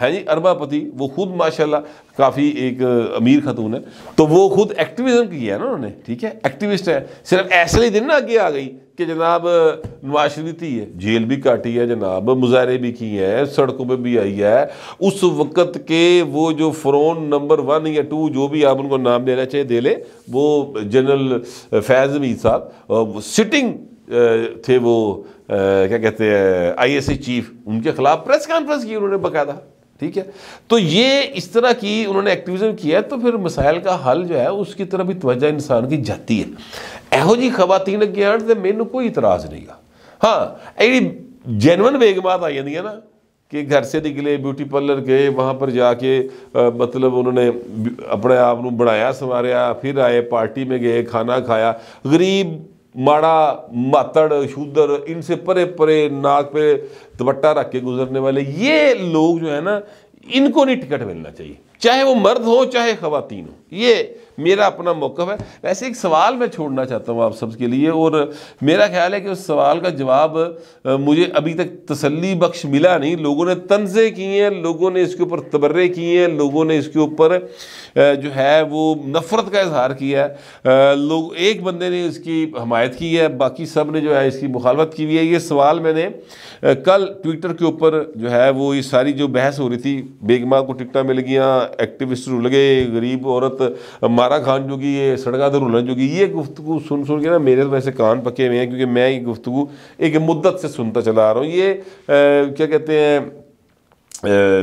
ہے جی اربا پتی، وہ خود ماشاءاللہ کافی ایک امیر خاتون ہے، تو وہ خود ایکٹیویزم کی ہے نا انہوں نے، ٹھیک ہے، ایکٹیوسٹ ہے، صرف ایسے ہی دن نہ آگے آ گئی کہ جناب نواز شریف تھی ہے، جیل بھی کاٹی ہے جناب، مظاہرے بھی کی ہیں، سڑکوں پہ بھی آئی ہے، اس وقت کے وہ جو فرعون نمبر 1 یا 2 جو بھی آپ ان کو نام دینا چاہے دے لے، وہ جنرل فیض حمید صاحب سٹنگ تھے، وہ کیا کہتے ہیں آئی ایس آئی چیف، ان کے خلاف پریس کانفرنس کی انہوں نے باقاعدہ، ٹھیک ہے. تو یہ اس طرح کی انہوں نے ایکٹیویزم کیا ہے، تو پھر مسائل کا حل جو ہے اس کی طرف بھی توجہ انسان کی جاتی ہے. ਇਹੋ ਜੀ خواتین ਅੱਗੇ ਆਣ ਤੇ ਮੈਨੂੰ ਕੋਈ ਇਤਰਾਜ਼ ਨਹੀਂਗਾ. ہاں ਜਿਹੜੀ جینون بیگمات آ جاتی ہے نا کہ گھر سے نکلے بیوٹی پارلر گئے، وہاں پر جا کے مطلب انہوں نے اپنے آپ کو بنایا سنواریا، پھر آئے پارٹی میں گئے، کھانا کھایا، غریب ماڑا ماتڑ شودر ان سے پرے پرے ناک پہ دوپٹہ رکھ کے گزرنے والے یہ لوگ جو ہے نا، ان کو نہیں ٹکٹ ملنا چاہیے، چاہے وہ مرد ہو چاہے خواتین ہو. یہ میرا اپنا موقف ہے. ویسے ایک سوال میں چھوڑنا چاہتا ہوں آپ سب کے لیے، اور میرا خیال ہے کہ اس سوال کا جواب مجھے ابھی تک تسلی بخش ملا نہیں. لوگوں نے طنزیں کی ہیں، لوگوں نے اس کے اوپر تبرے کیے ہیں، لوگوں نے اس کے اوپر جو ہے وہ نفرت کا اظہار کیا ہے، لوگ ایک بندے نے اس کی حمایت کی ہے، باقی سب نے جو ہے اس کی مخالفت کی ہوئی ہے. یہ سوال میں نے کل ٹویٹر کے اوپر جو ہے وہ یہ ساری جو بحث ہو رہی تھی، بیگمات کو ٹکٹاں مل گیاں، ایکٹیوسٹ رول گئے، غریب عورت مارا کھان جو گی، یہ سڑکاں تے رولن جو گی، یہ گفتگو سن کے نا میرے ویسے کان پکے ہوئے ہیں، کیونکہ میں یہ گفتگو ایک مدت سے سنتا چلا آ رہا ہوں. یہ کیا کہتے ہیں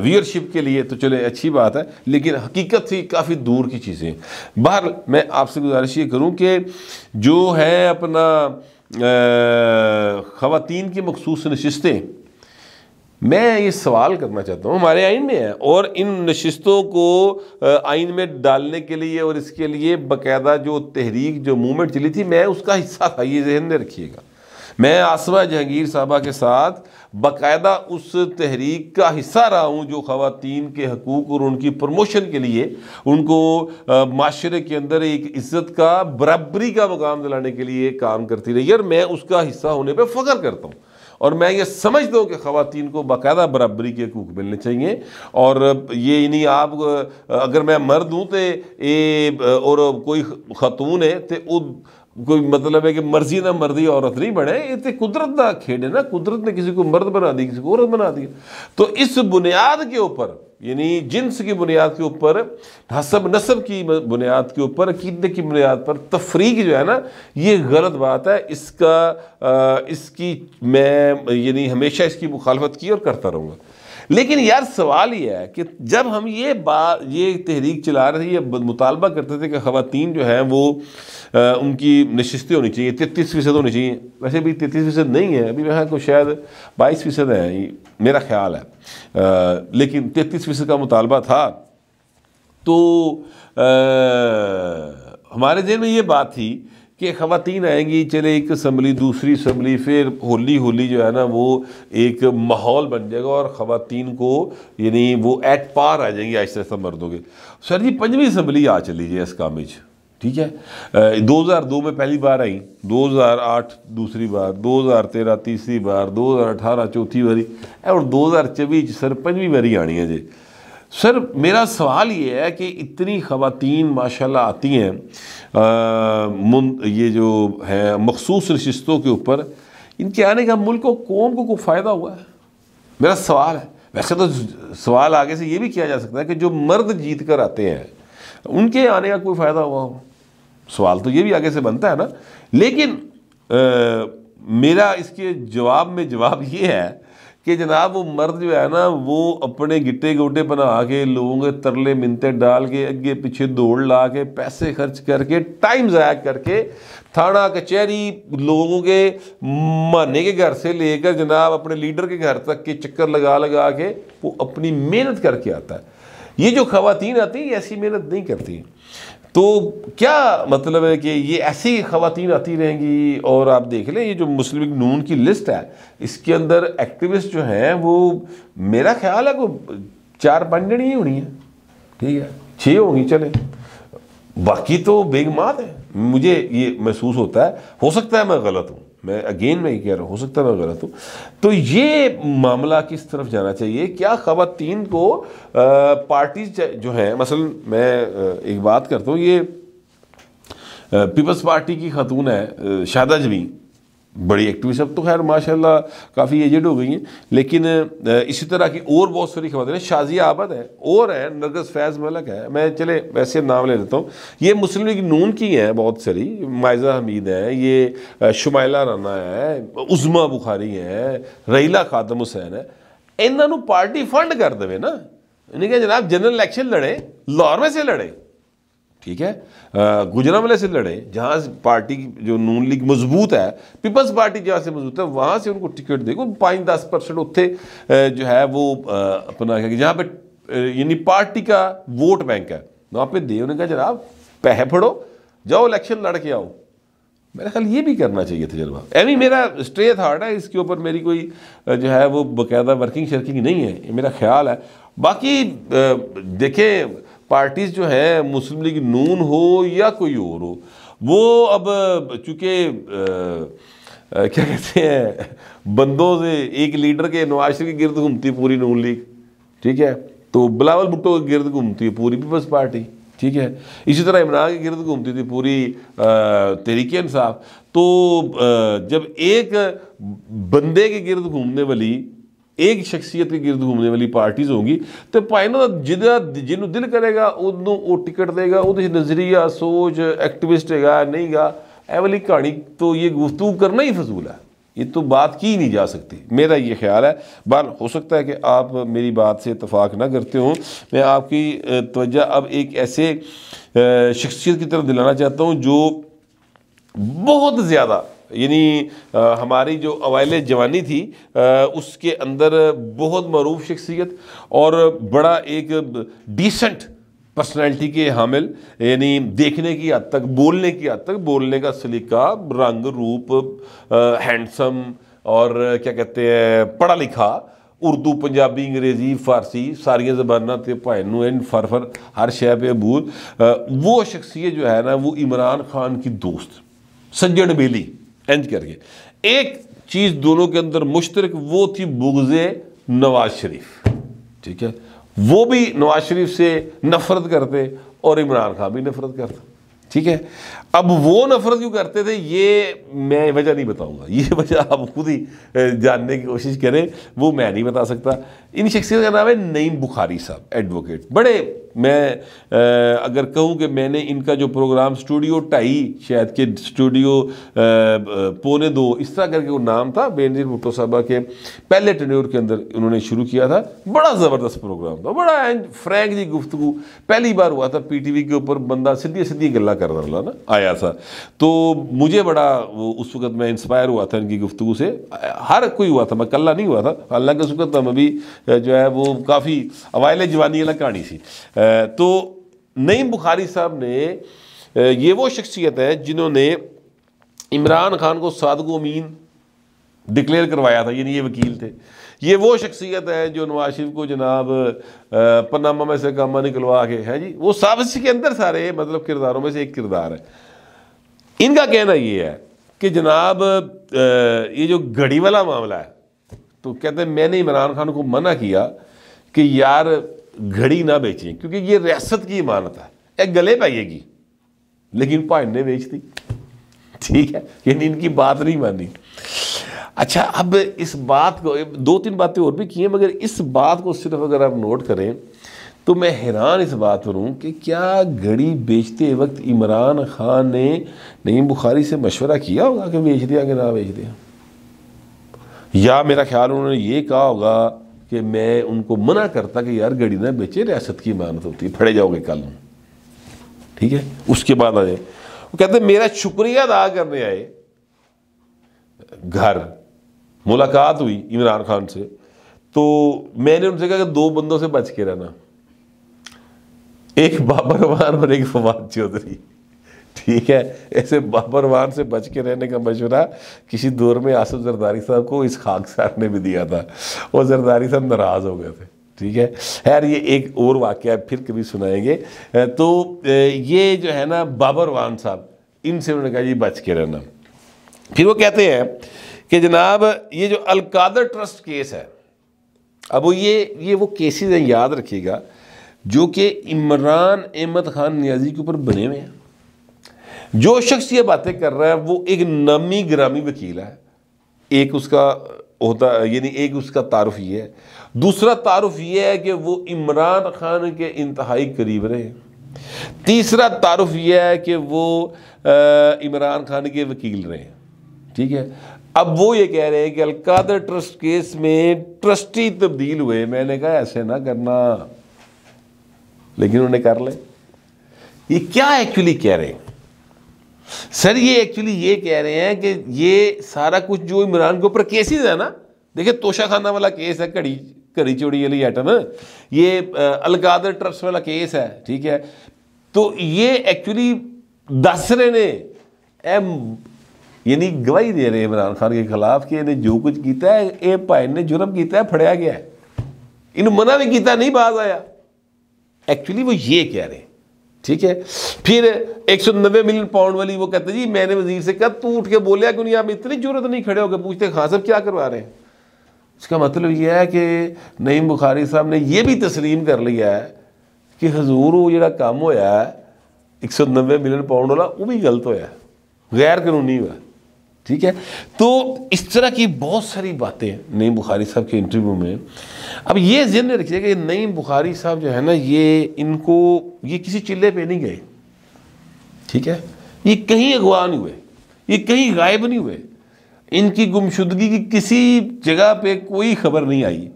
ویئرشپ کے لیے تو چلے اچھی بات ہے، لیکن حقیقت سے کافی دور کی چیزیں. بہر میں آپ سے گزارش یہ کروں کہ جو ہے اپنا خواتین کی مخصوص نشستیں، میں یہ سوال کرنا چاہتا ہوں، ہمارے آئین میں ہے، اور ان نشستوں کو آئین میں ڈالنے کے لیے اور اس کے لیے باقاعدہ جو تحریک جو موومنٹ چلی تھی، میں اس کا حصہ تھا، یہ ذہن میں رکھیے گا. میں آصفہ جہانگیر صاحبہ کے ساتھ باقاعدہ اس تحریک کا حصہ رہا ہوں جو خواتین کے حقوق اور ان کی پروموشن کے لیے ان کو معاشرے کے اندر ایک عزت کا، برابری کا مقام دلانے کے لیے کام کرتی رہی ہے، اور میں اس کا حصہ ہونے پہ فخر کرتا ہوں. اور میں یہ سمجھتا ہوں کہ خواتین کو باقاعدہ برابری کے حقوق ملنے چاہیے. اور یہ نہیں آپ اگر میں مرد ہوں تو اور کوئی خاتون ہے تو کوئی مطلب ہے کہ مرضی نہ مردی عورت نہیں بنے، یہ تو قدرت کا کھیل ہے نا، قدرت نے کسی کو مرد بنا دی، کسی کو عورت بنا دی. تو اس بنیاد کے اوپر، یعنی جنس کی بنیاد کے اوپر، حسب نسب کی بنیاد کے اوپر، عقیدے کی بنیاد پر تفریق جو ہے نا، یہ غلط بات ہے. اس کی میں یعنی ہمیشہ اس کی مخالفت کی اور کرتا رہوں گا. لیکن یار سوال یہ ہے کہ جب ہم یہ تحریک چلا رہے تھے، یہ مطالبہ کرتے تھے کہ خواتین جو ہیں وہ ان کی نشستیں ہونی چاہیے 33% ہونی چاہیے، ویسے بھی 33% نہیں ہے، ابھی وہاں کو شاید 22% ہے میرا خیال ہے، لیکن 33% کا مطالبہ تھا. تو ہمارے ذہن میں یہ بات تھی کہ خواتین آئیں گی، چلے ایک اسمبلی دوسری اسمبلی، پھر ہولی جو ہے نا وہ ایک ماحول بن جائے گا اور خواتین کو یعنی وہ ایٹ پار آ جائیں گی آہستہ آہستہ مردوں کے. سر جی 5ویں اسمبلی آ چلی جائے اس کام میں، ٹھیک ہے. 2002 میں پہلی بار آئی، 2008 دوسری بار، 2013 تیسری بار، 2018 چوتھی باری، اور 2024 سر 5ویں باری آنی ہے جی. سر میرا سوال یہ ہے کہ اتنی خواتین ماشاءاللہ آتی ہیں یہ جو ہے مخصوص نشستوں کے اوپر، ان کے آنے کا ملک کو قوم کو کوئی فائدہ ہوا ہے؟ میرا سوال ہے. ویسے تو سوال آگے سے یہ بھی کیا جا سکتا ہے کہ جو مرد جیت کر آتے ہیں ان کے آنے کا کوئی فائدہ ہوا ہو، سوال تو یہ بھی آگے سے بنتا ہے نا. لیکن میرا اس کے جواب میں جواب یہ ہے کہ جناب وہ مرد جو ہے نا وہ اپنے گٹے گوٹے بنا کے، لوگوں کے ترلے منتے ڈال کے، اگے پیچھے دوڑ لا کے، پیسے خرچ کر کے، ٹائم ضائع کر کے، تھانہ کچہری لوگوں کے مانے کے گھر سے لے کر جناب اپنے لیڈر کے گھر تک کے چکر لگا کے وہ اپنی محنت کر کے آتا ہے. یہ جو خواتین آتی ہیں ایسی محنت نہیں کرتی. تو کیا مطلب ہے کہ یہ ایسی خواتین آتی رہیں گی؟ اور آپ دیکھ لیں یہ جو مسلم لیگ نون کی لسٹ ہے، اس کے اندر ایکٹیوسٹ جو ہیں وہ میرا خیال ہے کوئی 4-5 جنی ہی ہونی ہے، ٹھیک ہے، 6 ہوں گی چلے، باقی تو بیگمات ہیں. مجھے یہ محسوس ہوتا ہے، ہو سکتا ہے میں غلط ہوں، میں اگین میں یہ کہہ رہا ہوں، ہو سکتا ہے میں غلط ہوں، تو یہ معاملہ کس طرف جانا چاہیے؟ کیا خواتین کو پارٹیز جو ہیں، مثلا میں ایک بات کرتا ہوں، یہ پیپلز پارٹی کی خاتون ہے شادہ جبین، بڑی ایکٹیوسٹ، اب تو خیر ماشاءاللہ کافی ایجڈ ہو گئی ہیں، لیکن اسی طرح کی اور بہت ساری خواتین ہیں، شازیہ عابد ہے اور ہیں، نرگس فیض ملک ہے، میں چلے ویسے نام لے لیتا ہوں، یہ مسلم لیگ نون کی ہیں بہت ساری، مائزہ حمید ہیں، یہ شمائلہ رانا ہے، عظمیٰ بخاری ہیں، ریلا خاتم حسین ہے، انہوں نے پارٹی فنڈ کر دے نا، انہیں کہا جناب جنرل الیکشن لڑے، لاہور میں سے لڑے، ٹھیک ہے، گجرانوالے سے لڑے، جہاں پارٹی جو نون لیگ مضبوط ہے، پیپلز پارٹی جہاں سے مضبوط ہے وہاں سے ان کو ٹکٹ دے گا، 5-10% اتنے جو ہے وہ اپنا جہاں پہ یعنی پارٹی کا ووٹ بینک ہے وہاں پہ دے، انہوں نے کہا جناب پیسے پھڑو، جاؤ الیکشن لڑ کے آؤ۔ میرا خیال یہ بھی کرنا چاہیے تجربہ، ایویں میرا اسٹریٹ ہارٹ ہے، اس کے اوپر میری کوئی جو ہے وہ باقاعدہ ورکنگ شرکنگ نہیں ہے، یہ میرا خیال ہے۔ باقی دیکھیں پارٹیز جو ہیں، مسلم لیگ نون ہو یا کوئی اور ہو، وہ اب چونکہ کیا کہتے ہیں بندوں سے ایک لیڈر کے نواز شریف کے گرد گھومتی ہے پوری نون لیگ، ٹھیک ہے، تو بلاول بھٹو کے گرد گھومتی ہے پوری پیپلز پارٹی، ٹھیک ہے، اسی طرح عمران کے گرد گھومتی تھی پوری تحریک انصاف۔ تو جب ایک بندے کے گرد گھومنے والی، ایک شخصیت کے گرد گھومنے والی پارٹیز ہوں گی تو پائنوں جنہوں دل کرے گا انہوں وہ ٹکٹ دے گا، وہ نظریہ سوچ ایکٹیوسٹ ہے گا نہیں گا، اے والی کہانی تو یہ گفتگو کرنا ہی فضول ہے، یہ تو بات کی نہیں جا سکتی، میرا یہ خیال ہے۔ بہر ہو سکتا ہے کہ آپ میری بات سے اتفاق نہ کرتے ہوں، میں آپ کی توجہ اب ایک ایسے شخصیت کی طرف دلانا چاہتا ہوں جو بہت زیادہ، یعنی ہماری جو اوائل جوانی تھی اس کے اندر بہت معروف شخصیت اور بڑا ایک ڈیسنٹ پرسنالٹی کے حامل، یعنی دیکھنے کی حد تک، بولنے کی حد تک، بولنے کا سلیقہ، رنگ روپ، ہینڈسم اور کیا کہتے ہیں پڑھا لکھا، اردو پنجابی انگریزی فارسی ساریاں زباناں تے پائنو این فرفر ہر شے پہ عبور، وہ شخصیت جو ہے نا وہ عمران خان کی دوست سجن بیلی انج کر کے ایک چیز دونوں کے اندر مشترک، وہ تھی بغض نواز شریف، ٹھیک ہے، وہ بھی نواز شریف سے نفرت کرتے اور عمران خان بھی نفرت کرتا، ٹھیک ہے۔ اب وہ نفرت کیوں کرتے تھے یہ میں وجہ نہیں بتاؤں گا، یہ وجہ آپ خود ہی جاننے کی کوشش کریں، وہ میں نہیں بتا سکتا۔ ان شخصیت کا نام ہے نعیم بخاری صاحب، ایڈوکیٹ، بڑے، میں اگر کہوں کہ میں نے ان کا جو پروگرام اسٹوڈیو 2.5 شاید کہ اسٹوڈیو 1:45 اس طرح کر کے وہ نام تھا، بینظیر بھٹو صاحبہ کے پہلے ٹینیور کے اندر انہوں نے شروع کیا تھا، بڑا زبردست پروگرام تھا، بڑا فرینک جی گفتگو، پہلی بار ہوا تھا پی ٹی وی کے اوپر بندہ سیدھی سیدھی گلا کر رہا نا آیا تھا، تو مجھے بڑا اس وقت میں انسپائر ہوا تھا ان کی گفتگو سے، ہر کوئی ہوا تھا، میں کلا نہیں ہوا تھا، حالانکہ اس وقت ہم بھی جو ہے وہ کافی اوائل جوانی والا کہانی سی۔ تو نعیم بخاری صاحب نے یہ وہ شخصیت ہے جنہوں نے عمران خان کو صادق و امین ڈکلیئر کروایا تھا، یعنی یہ وکیل تھے۔ یہ وہ شخصیت ہے جو نواز شریف کو جناب پاناما میں سے کامہ نکلوا کے ہے جی، وہ سب اس کے اندر سارے مطلب کرداروں میں سے ایک کردار ہے۔ ان کا کہنا یہ ہے کہ جناب یہ جو گھڑی والا معاملہ ہے، تو کہتے ہیں میں نے عمران خان کو منع کیا کہ یار گھڑی نہ بیچیں کیونکہ یہ ریاست کی امانت ہے، ایک گلے پائیے گی، لیکن پائن نے بیچ دی، ٹھیک ہے، یعنی ان کی بات نہیں مانی۔ اچھا اب اس بات کو 2-3 باتیں اور بھی کی ہیں، مگر اس بات کو صرف اگر آپ نوٹ کریں تو میں حیران اس بات پر ہوں کہ کیا گھڑی بیچتے وقت عمران خان نے نعیم بخاری سے مشورہ کیا ہوگا کہ بیچ دیا کہ نہ بیچ دیا، یا میرا خیال انہوں نے یہ کہا ہوگا کہ میں ان کو منع کرتا کہ یار گھڑی نہ بیچے، ریاست کی امانت ہوتی ہے، پھڑے جاؤ گے کل، ٹھیک ہے۔ اس کے بعد آ جائے، وہ کہتے ہیں میرا شکریہ ادا کرنے آئے گھر، ملاقات ہوئی عمران خان سے، تو میں نے ان سے کہا کہ 2 بندوں سے بچ کے رہنا، ایک بابر وان اور ایک فواد چودھری، ٹھیک ہے۔ ایسے بابر وان سے بچ کے رہنے کا مشورہ کسی دور میں آصف زرداری صاحب کو اس خاکسار نے بھی دیا تھا، وہ زرداری صاحب ناراض ہو گئے تھے، ٹھیک ہے۔ خیر یہ ایک اور واقعہ پھر کبھی سنائیں گے۔ تو یہ جو ہے نا بابر وان صاحب، ان سے انہوں نے کہا جی بچ کے رہنا۔ پھر وہ کہتے ہیں کہ جناب یہ جو القادر ٹرسٹ کیس ہے، اب وہ یہ وہ کیسز ہیں، یاد رکھیے گا، جو کہ عمران احمد خان نیازی کے اوپر بنے ہوئے ہیں۔ جو شخص یہ باتیں کر رہا ہے وہ ایک نامی گرامی وکیل ہے، ایک اس کا ہوتا، یعنی ایک اس کا تعارف یہ ہے، دوسرا تعارف یہ ہے کہ وہ عمران خان کے انتہائی قریب رہے، تیسرا تعارف یہ ہے کہ وہ عمران خان کے وکیل رہے، ٹھیک ہے۔ اب وہ یہ کہہ رہے ہیں کہ القادر ٹرسٹ کیس میں ٹرسٹی تبدیل ہوئے۔ میں نے کہا ایسے نہ کرنا، لیکن انہوں نے کر لے۔ یہ کیا ایکچولی کہہ رہے ہیں سر؟ یہ ایکچولی یہ کہہ رہے ہیں کہ یہ سارا کچھ جو عمران کے اوپر کیسز ہے نا، دیکھیں توشہ خانہ والا کیس ہے، کڑی چوڑی والی ایٹم، یہ القادر ٹرسٹ والا کیس ہے، ٹھیک ہے۔ تو یہ ایکچولی دس رہے نے، یعنی گواہی دے رہے ہیں عمران خان کے خلاف کہ انہیں جو کچھ کیتا ہے، اے بھائی نے جرم کیتا ہے، پھڑیا گیا ہے، انہوں منع بھی کیتا نہیں باز آیا۔ ایکچولی وہ یہ کہہ رہے ہیں، ٹھیک ہے۔ پھر 190 ملین پاؤنڈ والی وہ کہتے جی میں نے وزیر سے کہا تو اٹھ کے بولیا کیوں نہیں، آپ اتنی ضرورت نہیں کھڑے ہو کے پوچھتے خان صاحب کیا کروا رہے ہیں۔ اس کا مطلب یہ ہے کہ نعیم بخاری صاحب نے یہ بھی تسلیم کر لیا ہے کہ حضور وہ جڑا کام ہویا ہے 190 ملین پاؤنڈ والا وہ بھی غلط ہویا ہے، غیر قانونی ہوا ہے، ٹھیک ہے۔ تو اس طرح کی بہت ساری باتیں نعیم بخاری صاحب کے انٹرویو میں۔ اب یہ ذہن میں رکھیے کہ نعیم بخاری صاحب جو ہے نا، یہ کسی چلے پہ نہیں گئے، ٹھیک ہے، یہ کہیں اغوا نہیں ہوئے، یہ کہیں غائب نہیں ہوئے، ان کی گمشدگی کی کسی جگہ پہ کوئی خبر نہیں آئی،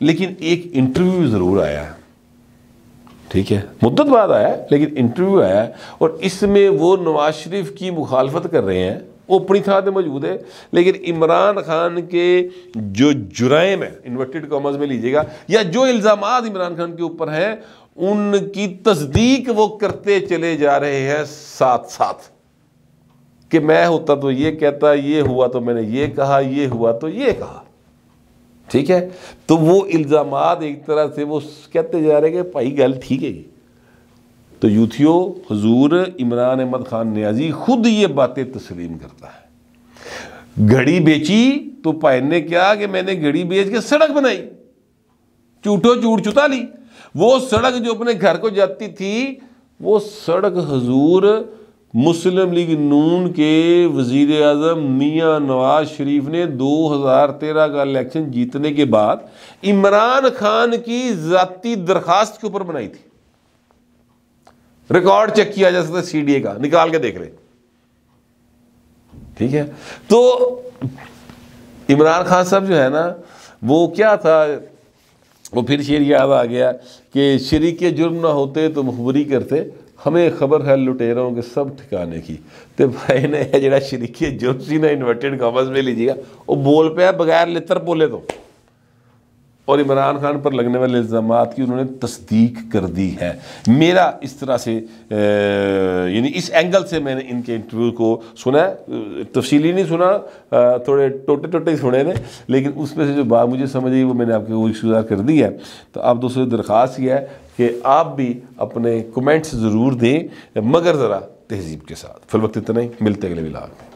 لیکن ایک انٹرویو ضرور آیا ہے، ٹھیک ہے، مدت بعد آیا ہے لیکن انٹرویو آیا ہے، اور اس میں وہ نواز شریف کی مخالفت کر رہے ہیں، وہ اپنی تھا پہ موجود ہے، لیکن عمران خان کے جو جرائم ہیں انورٹڈ کامرز میں لیجیے گا، یا جو الزامات عمران خان کے اوپر ہیں ان کی تصدیق وہ کرتے چلے جا رہے ہیں ساتھ ساتھ، کہ میں ہوتا تو یہ کہتا، یہ ہوا تو میں نے یہ کہا، یہ ہوا تو یہ کہا، ٹھیک ہے۔ تو وہ الزامات ایک طرح سے وہ کہتے جا رہے ہیں کہ بھائی گل ٹھیک ہے۔ تو یوتھیو، حضور عمران احمد خان نیازی خود یہ باتیں تسلیم کرتا ہے۔ گھڑی بیچی تو بھائی نے کیا کہ میں نے گھڑی بیچ کے سڑک بنائی، چوٹو چوٹ چتا لی۔ وہ سڑک جو اپنے گھر کو جاتی تھی، وہ سڑک حضور مسلم لیگ نون کے وزیر اعظم میاں نواز شریف نے 2013 کا الیکشن جیتنے کے بعد عمران خان کی ذاتی درخواست کے اوپر بنائی تھی۔ ریکارڈ چیک کیا جا سکتا ہے سی ڈی اے کا، نکال کے دیکھ لیں، ٹھیک ہے۔ تو عمران خان صاحب جو ہے نا، وہ کیا تھا، وہ پھر شعر یاد آ گیا کہ شریک جرم نہ ہوتے تو مخبری کرتے، ہمیں خبر ہے لٹیروں کے سب ٹھکانے کی۔ تو بھائی نے جڑا شریک جرم سی نا انورٹڈ کامرز میں لیجیے گا، وہ بول پہ بغیر لتر بولے تو، اور عمران خان پر لگنے والے الزامات کی انہوں نے تصدیق کر دی ہے۔ میرا اس طرح سے یعنی اس اینگل سے میں نے ان کے انٹرویو کو سنا ہے، تفصیلی نہیں سنا، تھوڑے ٹوٹے ٹوٹے سنے نے، لیکن اس میں سے جو بات مجھے سمجھ آئی وہ میں نے آپ کو گزار کر دی ہے۔ تو آپ دوستوں سے درخواست یہ ہے کہ آپ بھی اپنے کمنٹس ضرور دیں، مگر ذرا تہذیب کے ساتھ۔ فی الوقت اتنا ہی، ملتے اگلے ولاگ میں۔